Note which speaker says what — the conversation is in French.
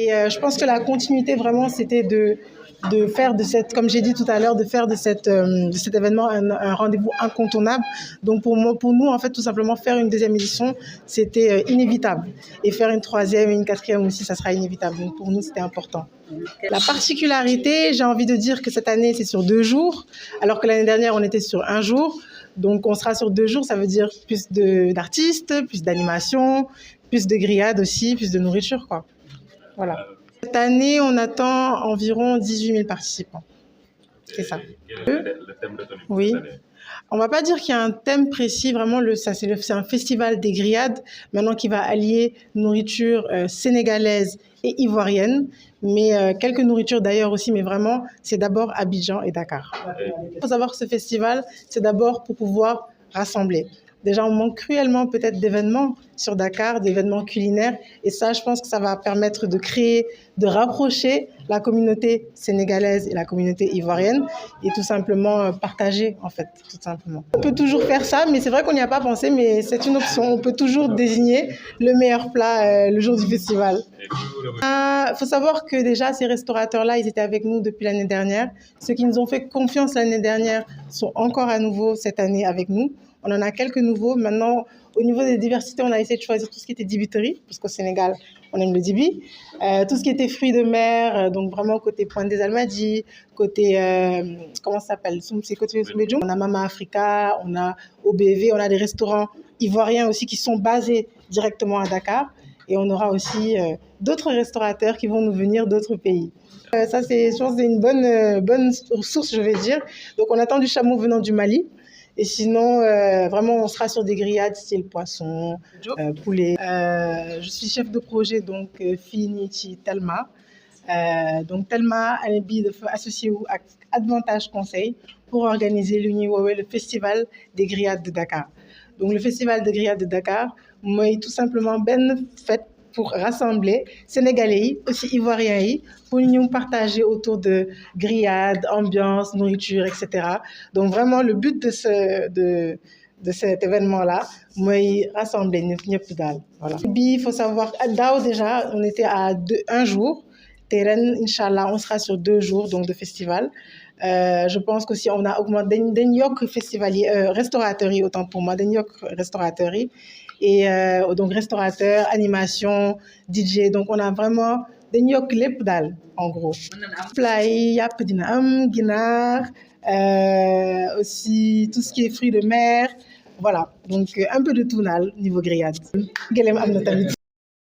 Speaker 1: Et je pense que la continuité, vraiment, c'était de faire de cette, comme j'ai dit tout à l'heure, de faire de cet événement un rendez-vous incontournable. Donc pour nous, en fait, tout simplement, faire une deuxième édition, c'était inévitable. Et faire une troisième et une quatrième aussi, ça sera inévitable. Donc pour nous, c'était important. La particularité, j'ai envie de dire que cette année, c'est sur 2 jours, alors que l'année dernière, on était sur 1 jour. Donc on sera sur 2 jours, ça veut dire plus d'artistes, plus d'animation, plus de grillades aussi, plus de nourriture, quoi. Voilà. Cette année, on attend environ 18 000 participants. C'est ça.
Speaker 2: Le thème retenu pour
Speaker 1: Oui.
Speaker 2: cette année?
Speaker 1: On ne va pas dire qu'il y a un thème précis, vraiment, c'est un festival des grillades, maintenant qui va allier nourriture sénégalaise et ivoirienne, mais quelques nourritures d'ailleurs aussi, mais vraiment, c'est d'abord Abidjan et Dakar. Il faut savoir que ce festival, c'est d'abord pour pouvoir rassembler. Déjà, on manque cruellement peut-être d'événements sur Dakar, d'événements culinaires. Et ça, je pense que ça va permettre de créer, de rapprocher la communauté sénégalaise et la communauté ivoirienne et tout simplement partager, en fait, tout simplement. On peut toujours faire ça, mais c'est vrai qu'on n'y a pas pensé, mais c'est une option. On peut toujours désigner le meilleur plat le jour du festival. Il faut savoir que déjà, ces restaurateurs-là, ils étaient avec nous depuis l'année dernière. Ceux qui nous ont fait confiance l'année dernière sont encore à nouveau cette année avec nous. On en a quelques nouveaux. Maintenant, au niveau des diversités, on a essayé de choisir tout ce qui était dibiterie, parce qu'au Sénégal, on aime le dibi. Tout ce qui était fruits de mer, donc vraiment côté Pointe des Almadies, côté, comment ça s'appelle? C'est côté Soumbédioune. On a Mama Africa, on a OBV, on a des restaurants ivoiriens aussi qui sont basés directement à Dakar. Et on aura aussi d'autres restaurateurs qui vont nous venir d'autres pays. Ça, je pense, c'est une bonne source, je vais dire. Donc, on attend du chameau venant du Mali. Et sinon, vraiment, on sera sur des grillades style poisson, poulet. Je suis chef de projet, donc, Finichi Telma. Donc, Telma, elle est associée à Advantage Conseil pour organiser le festival des grillades de Dakar. Donc, le festival des grillades de Dakar, moi, tout simplement, fait pour rassembler Sénégalais, aussi Ivoiriens, pour nous partager autour de grillades, ambiance, nourriture, etc. Donc vraiment, le but de cet événement-là, moi, rassembler ñëpp daal. Voilà. Il faut savoir, daaw déjà, on était à 1 jour. Ren, Inch'Allah, on sera sur 2 jours donc, de festival. Je pense que si on a augmenté des festivaliers, restaurateurs, autant pour moi, des restaurateurs. Et donc restaurateur, animation, DJ. Donc on a vraiment des lépp daal en gros. Plat yi yàpp dina am, ginaar, aussi tout ce qui est fruits de mer. Voilà, donc un peu de tout daal niveau grillade. Gëlëm am na tamit.